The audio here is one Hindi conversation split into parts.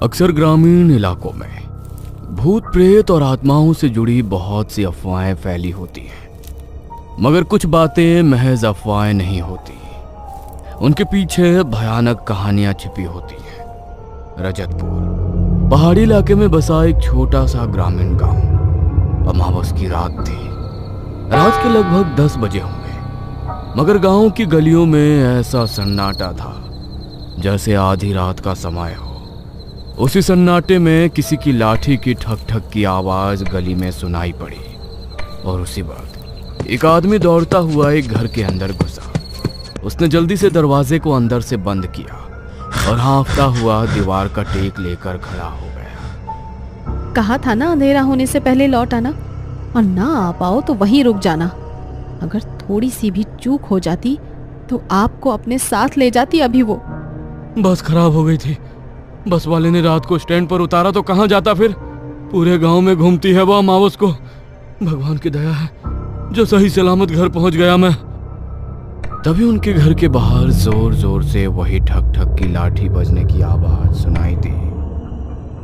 अक्सर ग्रामीण इलाकों में भूत प्रेत और आत्माओं से जुड़ी बहुत सी अफवाहें फैली होती हैं, मगर कुछ बातें महज अफवाहें नहीं होती, उनके पीछे भयानक कहानियां छिपी होती हैं। रजतपुर पहाड़ी इलाके में बसा एक छोटा सा ग्रामीण गांव। अमावस की रात थी। रात के लगभग 10 बजे होंगे, मगर गांव की गलियों में ऐसा सन्नाटा था जैसे आधी रात का समय हो। उसी सन्नाटे में किसी की लाठी की ठक ठक की आवाज गली में सुनाई पड़ी और उसी वक्त एक आदमी दौड़ता हुआ एक घर के अंदर घुसा। उसने जल्दी से दरवाजे को अंदर से बंद किया और हाँफता हुआ दीवार का टेक लेकर खड़ा हो गया। कहा था ना अंधेरा होने से पहले लौट आना, और ना आ पाओ तो वहीं रुक जाना। अगर थोड़ी सी भी चूक हो जाती तो आपको अपने साथ ले जाती अभी वो। बस खराब हो गई थी। बस वाले ने रात को स्टैंड पर उतारा तो कहाँ जाता फिर। पूरे गांव में घूमती है वो अमावस को। भगवान की दया है जो सही सलामत घर पहुंच गया मैं। तभी उनके घर के बाहर जोर जोर से वही ठक ठक की लाठी बजने की आवाज सुनाई दी।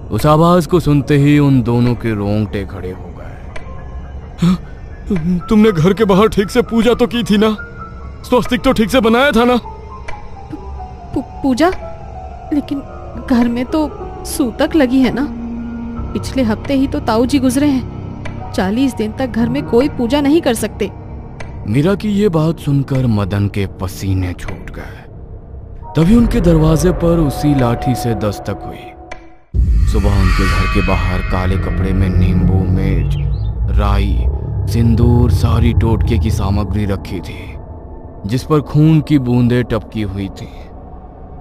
उस आवाज को सुनते ही उन दोनों के रोंगटे खड़े हो गए। तुमने घर के बाहर ठीक से पूजा तो की थी ना? स्वस्तिक तो ठीक से बनाया था ना? पूजा? लेकिन घर में तो सूतक लगी है ना। पिछले हफ्ते ही तो ताऊ जी गुजरे हैं। 40 दिन तक घर में कोई पूजा नहीं कर सकते। मीरा की ये बात सुनकर मदन के पसीने छूट गए। तभी उनके दरवाजे पर उसी लाठी से दस्तक हुई। सुबह उनके घर के बाहर काले कपड़े में नींबू, मिर्च, राई, सिंदूर, सारी टोटके की सामग्री रखी थी जिस पर खून की बूंदें टपकी हुई थी।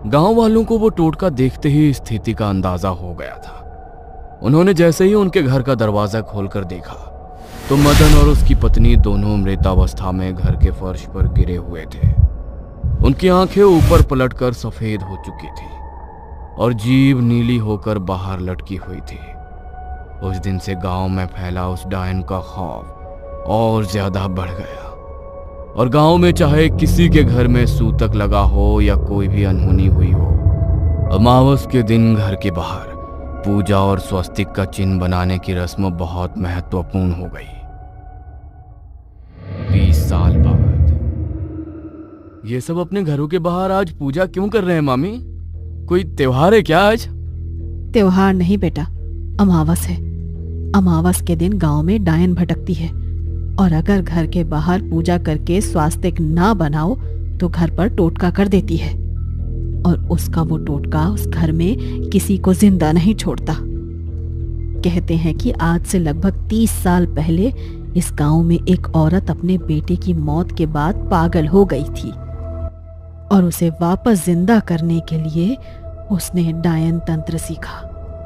गांव वालों को वो टोटका देखते ही स्थिति का अंदाजा हो गया था। उन्होंने जैसे ही उनके घर का दरवाजा खोलकर देखा तो मदन और उसकी पत्नी दोनों मृतावस्था में घर के फर्श पर गिरे हुए थे। उनकी आंखें ऊपर पलटकर सफेद हो चुकी थी और जीभ नीली होकर बाहर लटकी हुई थी। उस दिन से गांव में फैला उस डायन का खौफ और ज्यादा बढ़ गया और गांव में चाहे किसी के घर में सूतक लगा हो या कोई भी अनहोनी हुई हो, अमावस के दिन घर के बाहर पूजा और स्वस्तिक का चिन्ह बनाने की रस्म बहुत महत्वपूर्ण हो गई। 20 साल बाद ये सब अपने घरों के बाहर आज पूजा क्यों कर रहे हैं मामी? कोई त्योहार है क्या आज? त्योहार नहीं बेटा, अमावस है। अमावस के दिन गांव में डायन भटकती है और अगर घर के बाहर पूजा करके स्वास्तिक ना बनाओ तो घर पर टोटका कर देती है और उसका वो टोटका उस घर में किसी को जिंदा नहीं छोड़ता। कहते हैं कि आज से लगभग 30 साल पहले इस गांव में एक औरत अपने बेटे की मौत के बाद पागल हो गई थी और उसे वापस जिंदा करने के लिए उसने डायन तंत्र सीखा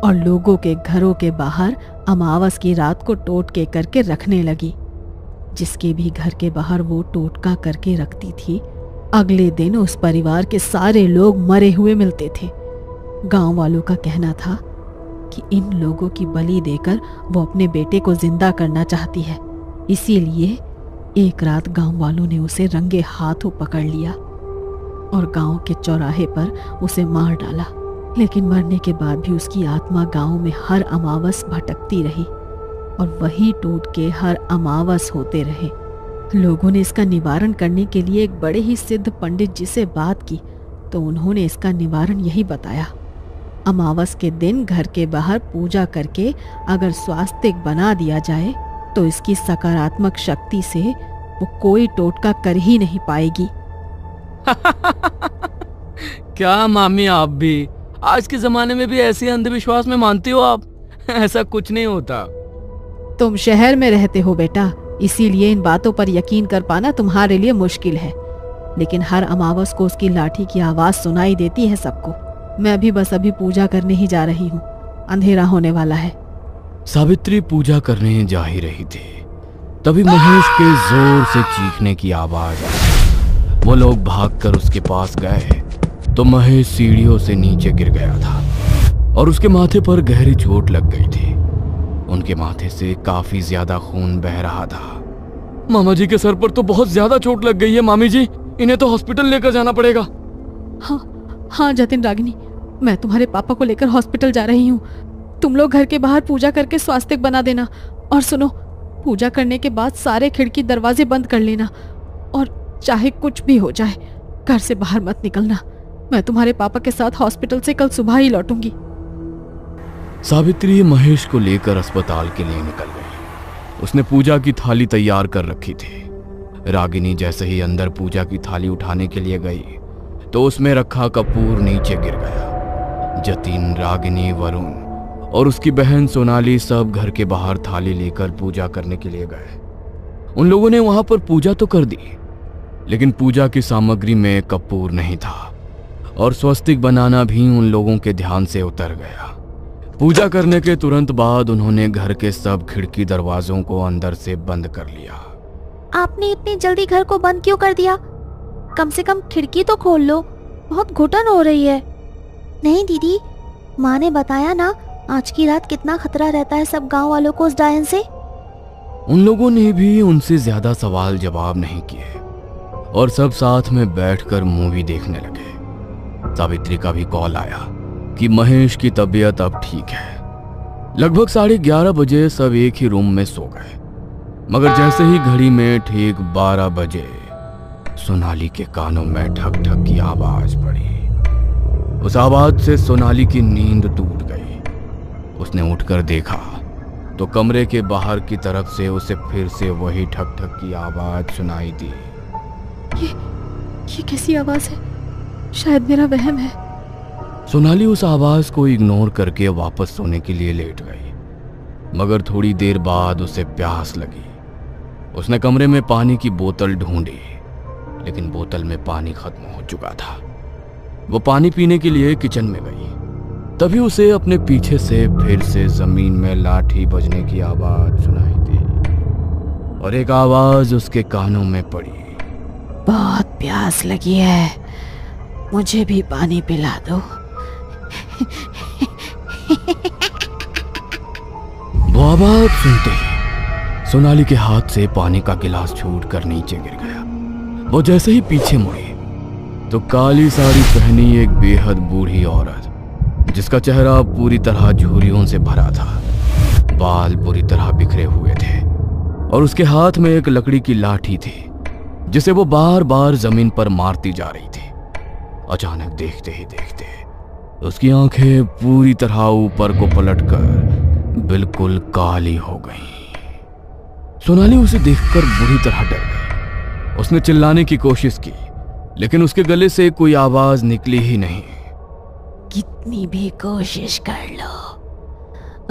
और लोगों के घरों के बाहर अमावस की रात को टोटके करके रखने लगी। जिसके भी घर के बाहर वो टोटका करके रखती थी, अगले दिन उस परिवार के सारे लोग मरे हुए मिलते थे। गांव वालों का कहना था कि इन लोगों की बलि देकर वो अपने बेटे को जिंदा करना चाहती है। इसीलिए एक रात गांव वालों ने उसे रंगे हाथों पकड़ लिया और गांव के चौराहे पर उसे मार डाला। लेकिन मरने के बाद भी उसकी आत्मा गांव में हर अमावस भटकती रही और वही टोटके हर अमावस होते रहे। लोगों ने इसका निवारण करने के लिए एक बड़े ही सिद्ध पंडित जी से बात की तो उन्होंने इसका निवारण यही बताया। अमावस के दिन घर के बाहर पूजा करके अगर स्वास्तिक बना दिया जाए तो इसकी सकारात्मक शक्ति से वो कोई टोटका कर ही नहीं पाएगी। क्या मामी, आप भी आज के जमाने में भी ऐसे अंधविश्वास में मानती हो आप? ऐसा कुछ नहीं होता। तुम शहर में रहते हो बेटा, इसीलिए इन बातों पर यकीन कर पाना तुम्हारे लिए मुश्किल है। लेकिन हर अमावस को उसकी लाठी की आवाज सुनाई देती है सबको। मैं भी बस अभी पूजा करने ही जा रही हूँ, अंधेरा होने वाला है। सावित्री पूजा करने जा ही रही थी, तभी महेश के जोर से चीखने की आवाज आई। वो लोग भागकर उसके पास गए तो महेश सीढ़ियों से नीचे गिर गया था और उसके माथे पर गहरी चोट लग गई थी। उनके माथे से काफी ज्यादा खून बह रहा था। मामा जी के सर पर तो बहुत ज्यादा चोट लग गई है मामी जी, इन्हें तो हॉस्पिटल लेकर जाना पड़ेगा। हाँ जतिन रागिनी, मैं तुम्हारे पापा को लेकर हॉस्पिटल जा रही हूँ। तुम लोग घर के बाहर पूजा करके स्वास्तिक बना देना। और सुनो, पूजा करने के बाद सारे खिड़की दरवाजे बंद कर लेना, और चाहे कुछ भी हो जाए घर से बाहर मत निकलना। मैं तुम्हारे पापा के साथ हॉस्पिटल से कल सुबह ही लौटूंगी। सावित्री महेश को लेकर अस्पताल के लिए निकल गई। उसने पूजा की थाली तैयार कर रखी थी। रागिनी जैसे ही अंदर पूजा की थाली उठाने के लिए गई तो उसमें रखा कपूर नीचे गिर गया। जतिन, रागिनी, वरुण और उसकी बहन सोनाली सब घर के बाहर थाली लेकर पूजा करने के लिए गए। उन लोगों ने वहां पर पूजा तो कर दी, लेकिन पूजा की सामग्री में कपूर नहीं था और स्वस्तिक बनाना भी उन लोगों के ध्यान से उतर गया। पूजा करने के तुरंत बाद उन्होंने घर के सब खिड़की दरवाजों को अंदर से बंद कर लिया। आपने इतनी जल्दी घर को बंद क्यों कर दिया? कम से कम खिड़की तो खोल लो, बहुत घुटन हो रही है। नहीं दीदी, माँ ने बताया ना आज की रात कितना खतरा रहता है सब गांव वालों को उस डायन से। उन लोगों ने भी उनसे ज्यादा सवाल जवाब नहीं किए और सब साथ में बैठकर मूवी देखने लगे। सावित्री का भी कॉल आया कि महेश की तबीयत अब ठीक है। लगभग 11:30 बजे सब एक ही रूम में सो गए, मगर जैसे ही घड़ी में ठीक 12 बजे सोनाली के कानों में ठक ठक की आवाज पड़ी। उस आवाज से सोनाली की नींद टूट गई। उसने उठकर देखा तो कमरे के बाहर की तरफ से उसे फिर से वही ठक ठक की आवाज सुनाई दी। ये कैसी आवाज है? शायद मेरा वहम है। सोनाली उस आवाज को इग्नोर करके वापस सोने के लिए लेट गई, मगर थोड़ी देर बाद उसे प्यास लगी। उसने कमरे में पानी की बोतल ढूंढी, लेकिन बोतल में पानी खत्म हो चुका था। वो पानी पीने के लिए किचन में गई। तभी उसे अपने पीछे से फिर से जमीन में लाठी बजने की आवाज सुनाई दी और एक आवाज उसके कानों में पड़ी। बहुत प्यास लगी है, मुझे भी पानी पिला दो। वो आवाज सुनते ही सोनाली के हाथ से पानी का गिलास छूटकर नीचे गिर गया। वो जैसे ही पीछे मुड़ी तो काली साड़ी पहनी एक बेहद बूढ़ी औरत, जिसका चेहरा पूरी तरह झुर्रियों से भरा था, बाल बुरी तरह बिखरे हुए थे और उसके हाथ में एक लकड़ी की लाठी थी जिसे वो बार बार जमीन पर मारती जा रही थी। अचानक देखते ही देखते उसकी आंखें पूरी तरह ऊपर को पलटकर बिल्कुल काली हो गईं। सोनाली उसे देखकर बुरी तरह डर गई। उसने चिल्लाने की कोशिश की, लेकिन उसके गले से कोई आवाज निकली ही नहीं। कितनी भी कोशिश कर लो,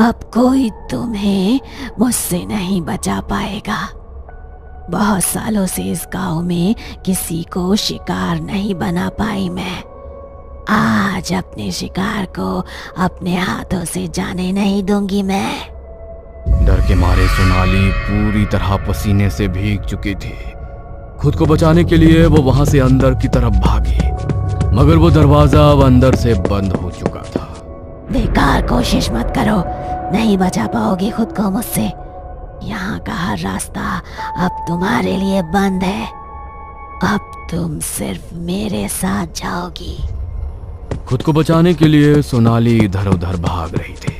अब कोई तुम्हें मुझसे नहीं बचा पाएगा। बहुत सालों से इस गांव में किसी को शिकार नहीं बना पाई मैं। आज अपने शिकार को अपने हाथों से जाने नहीं दूंगी मैं। डर के मारे सोनाली पूरी तरह पसीने से भीग चुकी थी। खुद को बचाने के लिए वो वहां से अंदर की तरफ भागी, मगर वो दरवाजा अब अंदर से बंद हो चुका था। बेकार कोशिश मत करो, नहीं बचा पाओगे खुद को मुझसे। यहाँ का हर रास्ता अब तुम्हारे लिए बंद है। अब तुम सिर्फ मेरे साथ जाओगी। खुद को बचाने के लिए सोनाली इधर उधर भाग रही थी,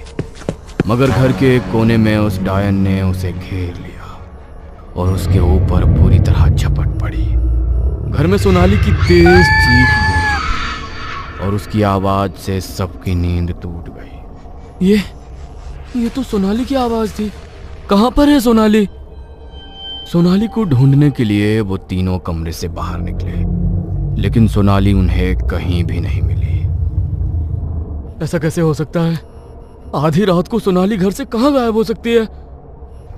मगर घर के एक कोने में उस डायन ने उसे घेर लिया और उसके ऊपर पूरी तरह झपट पड़ी। घर में सोनाली की तेज चीख गूंजी और उसकी आवाज से सबकी नींद टूट गई। ये तो सोनाली की आवाज थी। कहां पर है सोनाली? सोनाली को ढूंढने के लिए वो तीनों कमरे से बाहर निकले, लेकिन सोनाली उन्हें कहीं भी नहीं मिली। ऐसा कैसे हो सकता है? आधी रात को सोनाली घर से कहां गायब हो सकती है?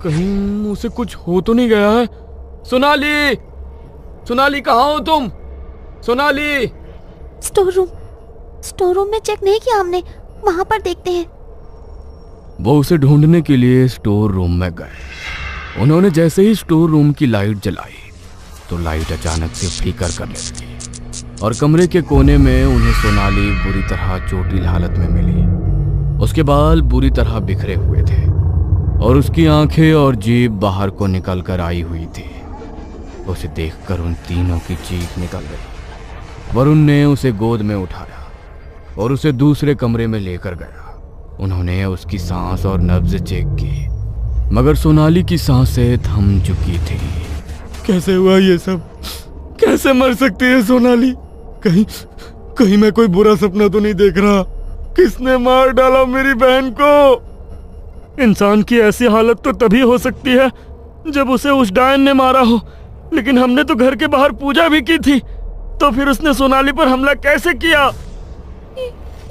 कहीं उसे कुछ हो तो नहीं गया है? सोनाली, सोनाली कहाँ हो तुम? सोनाली! स्टोर रूम में चेक नहीं किया हमने, वहां पर देखते हैं। वो उसे ढूंढने के लिए स्टोर रूम में गए। उन्होंने जैसे ही स्टोर रूम की लाइट जलाई तो लाइट अचानक से फ्लिकर करने लगी और कमरे के कोने में उन्हें सोनाली बुरी तरह चोटिल हालत में मिली। उसके बाल बुरी तरह बिखरे हुए थे और उसकी आंखें और जीभ बाहर को निकल कर आई हुई थी। उसे देखकर उन तीनों की चीख निकल गई। वरुण ने उसे गोद में उठाया और उसे दूसरे कमरे में लेकर गया। उन्होंने उसकी सांस और नब्ज चेक की, मगर सोनाली की सांसें थम चुकी थी। कैसे हुआ ये सब? कैसे मर सकती है सोनाली? कहीं मैं कोई बुरा सपना तो नहीं देख रहा? किसने मार डाला मेरी बहन को? इंसान की ऐसी हालत तो तभी हो सकती है जब उसे उस डायन ने मारा हो, लेकिन हमने तो घर के बाहर पूजा भी की थी, तो फिर उसने सोनाली पर हमला कैसे किया?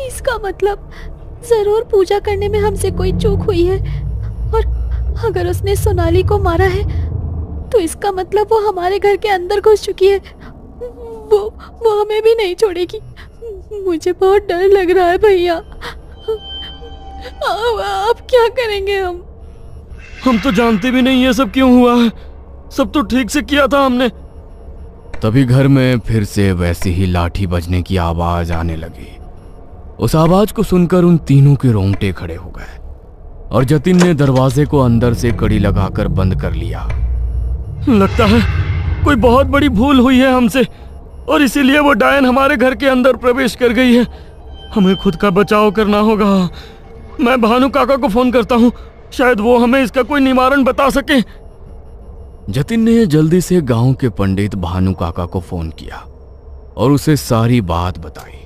इसका मतलब जरूर पूजा करने में हमसे कोई चूक हुई है, और अगर उसने सोनाली को मारा है तो इसका मतलब वो हमारे घर के अंदर घुस चुकी है। वो हमें भी नहीं छोड़ेगी। मुझे बहुत डर लग रहा है भैया। अब क्या करेंगे हम तो जानते भी नहीं ये सब क्यों हुआ है। सब तो ठीक से किया था हमने। तभी घर में फिर से वैसी ही लाठी बजने की आवाज आने लगी। उस आवाज को सुनकर उन तीनों के रोंगटे खड़े हो गए और जतिन ने दरवाजे को अंदर से कड़ी लगाकर बंद कर लिया। लगता है कोई बहुत बड़ी भूल हुई है हमसे, और इसीलिए वो डायन हमारे घर के अंदर प्रवेश कर गई है। हमें खुद का बचाव करना होगा। मैं भानु काका को फोन करता हूँ, शायद वो हमें इसका कोई निवारण बता सके। जतिन ने जल्दी से गांव के पंडित भानु काका को फोन किया और उसे सारी बात बताई।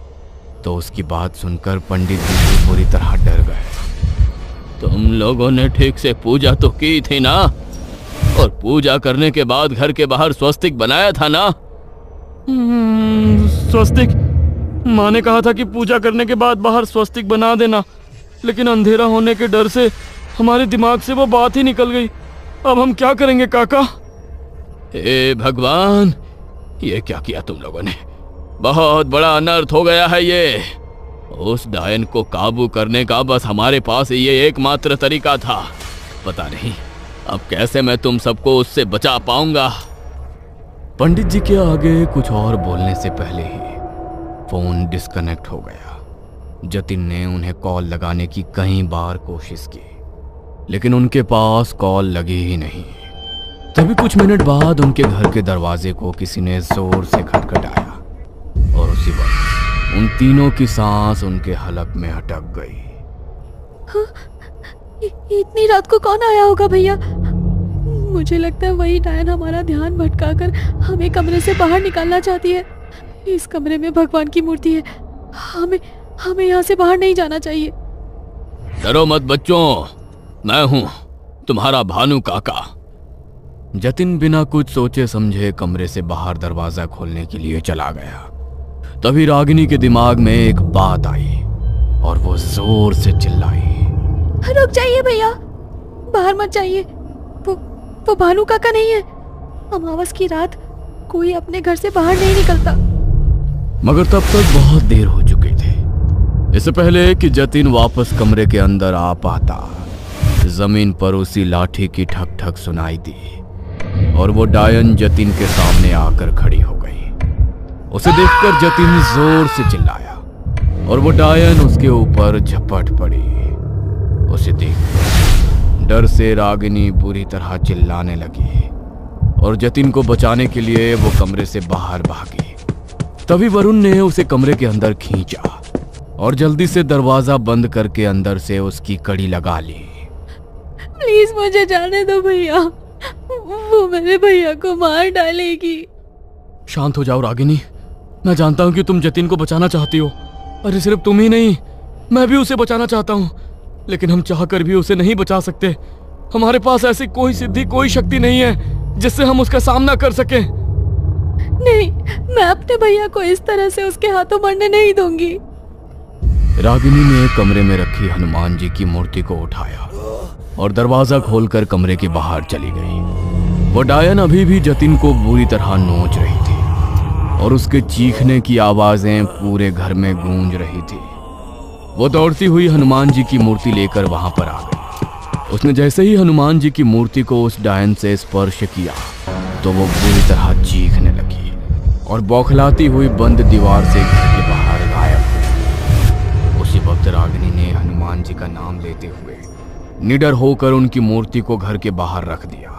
तो उसकी बात सुनकर पंडित जी भी बुरी तरह डर गए। तुम लोगों ने ठीक से पूजा तो की थी ना, और पूजा करने के बाद घर के बाहर स्वस्तिक बनाया था ना? स्वस्तिक? माँ ने कहा था कि पूजा करने के बाद बाहर स्वस्तिक बना देना, लेकिन अंधेरा होने के डर से हमारे दिमाग से वो बात ही निकल गई। अब हम क्या करेंगे काका? हे भगवान, ये क्या किया तुम लोगों ने? बहुत बड़ा अनर्थ हो गया है ये। उस डायन को काबू करने का बस हमारे पास ये एकमात्र तरीका था। पता नहीं अब कैसे मैं तुम सबको उससे बचा पाऊंगा। पंडित जी के आगे कुछ और बोलने से पहले ही फोन डिस्कनेक्ट हो गया। जतिन ने उन्हें कॉल लगाने की कई बार कोशिश की, लेकिन उनके पास कॉल लगी ही नहीं। तभी कुछ मिनट बाद उनके घर के दरवाजे को किसी ने जोर से खटखटाया और उसी वक्त उन तीनों की सांस उनके हलक में अटक गई। इतनी रात को कौन आया होगा भैया? मुझे लगता है वही डायन हमारा ध्यान भटकाकर हमें कमरे से बाहर निकालना चाहती है। इस कमरे में भगवान की मूर्ति है। हमें यहाँ से बाहर नहीं जाना चाहिए। डरो मत बच्चों, मैं हूं तुम्हारा भानु काका। जतिन बिना कुछ सोचे समझे कमरे से बाहर दरवाजा खोलने के लिए चला गया। तभी रागिनी के दिमाग में एक बात आई और वो जोर से चिल्लाई, रुक जाइए भैया, बाहर मत जाइए। वो भानु काका नहीं है। अमावस की रात कोई अपने घर से बाहर नहीं निकलता। मगर तब तक बहुत देर हो चुकी थी। इससे पहले कि जतिन वापस कमरे के अंदर आ पाता, जमीन पर उसी लाठी की ठक ठक सुनाई दी और वो डायन जतिन के सामने आकर खड़ी हो गई। उसे देखकर जतिन जोर से चिल्लाया और वो डायन उसके ऊपर झपट पड़ी। उसे देखकर डर से रागिनी बुरी तरह चिल्लाने लगी और जतिन को बचाने के लिए वो कमरे से बाहर भागी। तभी वरुण ने उसे कमरे के अंदर खींचा और जल्दी से दरवाजा बंद करके अंदर से उसकी कड़ी लगा ली। प्लीज मुझे जाने दो भैया, वो मेरे भैया को मार डालेगी। शांत हो जाओ रागिनी, मैं जानता हूं कि तुम जतिन को बचाना चाहती हो। अरे सिर्फ तुम ही नहीं, मैं भी उसे बचाना चाहता हूं, लेकिन हम चाहकर भी उसे नहीं बचा सकते। हमारे पास ऐसी कोई सिद्धि, कोई शक्ति नहीं है जिससे हम उसका सामना कर सके। नहीं, मैं अपने भैया को इस तरह से उसके हाथों मरने नहीं दूंगी। रागिनी ने कमरे में रखी हनुमान जी की मूर्ति को उठाया और दरवाजा खोलकर कमरे के बाहर चली गई। वो डायन अभी भी जतिन को बुरी तरह नोच रही थी और उसके चीखने की आवाजें पूरे घर में गूंज रही थी। वो दौड़ती हुई हनुमान जी की मूर्ति लेकर वहां पर आ गई। उसने जैसे ही हनुमान जी की मूर्ति को उस डायन से स्पर्श किया तो वो बुरी तरह चीखने लगी और बौखलाती हुई बंद दीवार से घर के बाहर गायब हुई। उसी वक्त रागिनी ने हनुमान जी का नाम लेते हुए निडर होकर उनकी मूर्ति को घर के बाहर रख दिया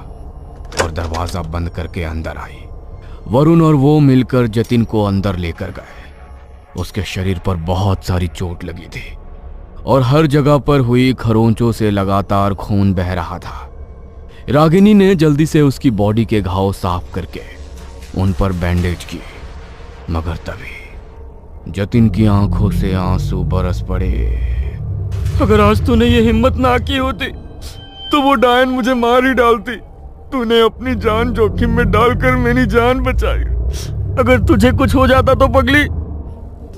और दरवाजा बंद करके अंदर आई। वरुण और वो मिलकर जतिन को अंदर लेकर गए उसके शरीर पर बहुत सारी चोट लगी थी और हर जगह पर हुई खरोंचों से लगातार खून बह रहा था। रागिनी ने जल्दी से उसकी बॉडी के घाव साफ करके उन पर बैंडेज किए, मगर तभी जतिन की आंखों से आंसू बरस पड़े। अगर आज तूने ये हिम्मत ना की होती तो वो डायन मुझे मार ही डालती। तूने अपनी जान जोखिम में डालकर मेरी जान बचाई। अगर तुझे कुछ हो जाता तो पगली।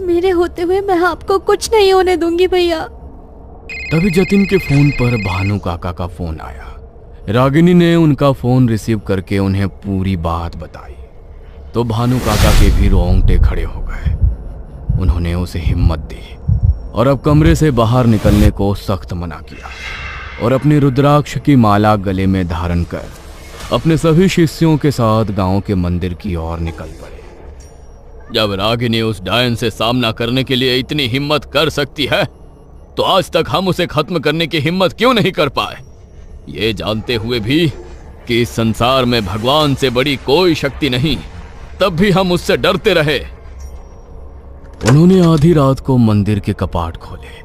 मेरे होते हुए मैं आपको कुछ नहीं होने दूंगी भैया। तभी जतिन के फोन पर भानु काका का फोन आया। रागिनी ने उनका फोन रिसीव करके उन्हें पूरी बात बताई तो भानु काका के भी रोंगटे खड़े हो गए। उन्होंने उसे हिम्मत दी और अब कमरे से बाहर निकलने को सख्त मना किया और अपनी रुद्राक्ष की माला गले में धारण कर अपने सभी शिष्यों के साथ गांव के मंदिर की ओर निकल पड़े। जब रागिनी उस डायन से सामना करने के लिए इतनी हिम्मत कर सकती है तो आज तक हम उसे खत्म करने की हिम्मत क्यों नहीं कर पाए, ये जानते हुए भी कि इस संसार में भगवान से बड़ी कोई शक्ति नहीं, तब भी हम उससे डरते रहे। उन्होंने आधी रात को मंदिर के कपाट खोले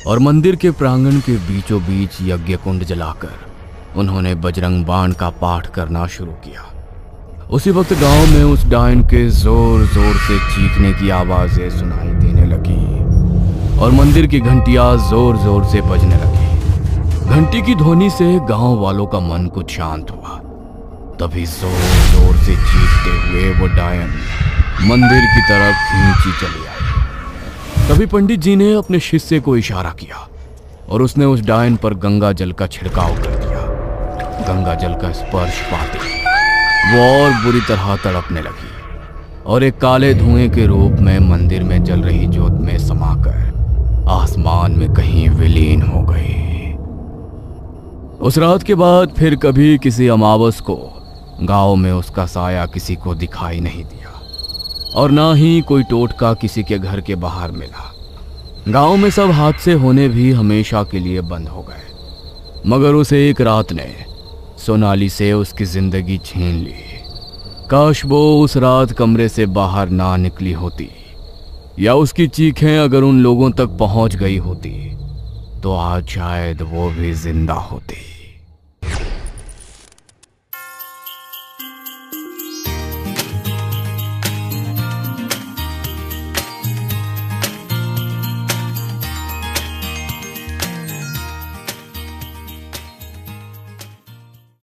और मंदिर के प्रांगण के बीचों बीच यज्ञ कुंड जलाकर उन्होंने बजरंग बाण का पाठ करना शुरू किया। उसी वक्त गांव में उस डायन के जोर जोर से चीखने की आवाजें सुनाई देने लगी और मंदिर की घंटियां जोर जोर से बजने लगी। घंटी की ध्वनि से गांव वालों का मन कुछ शांत हुआ। तभी जोर जोर से चीखते हुए वो डायन मंदिर की तरफ खींची चली आई। तभी पंडित जी ने अपने शिष्य को इशारा किया और उसने उस डायन पर गंगा जल का छिड़काव कर दिया। गंगा जल का स्पर्श पाते वो और बुरी तरह तड़पने लगी और एक काले धुएं के रूप में मंदिर में जल रही ज्योत में समाकर आसमान में कहीं विलीन हो गई। उस रात के बाद फिर कभी किसी अमावस को गांव में उसका साया किसी को दिखाई नहीं दिया और ना ही कोई टोटका किसी के घर के बाहर मिला। गांव में सब हादसे होने भी हमेशा के लिए बंद हो गए, मगर उस एक रात ने सोनाली से उसकी जिंदगी छीन ली। काश वो उस रात कमरे से बाहर ना निकली होती या उसकी चीखें अगर उन लोगों तक पहुंच गई होती तो आज शायद वो भी जिंदा होती।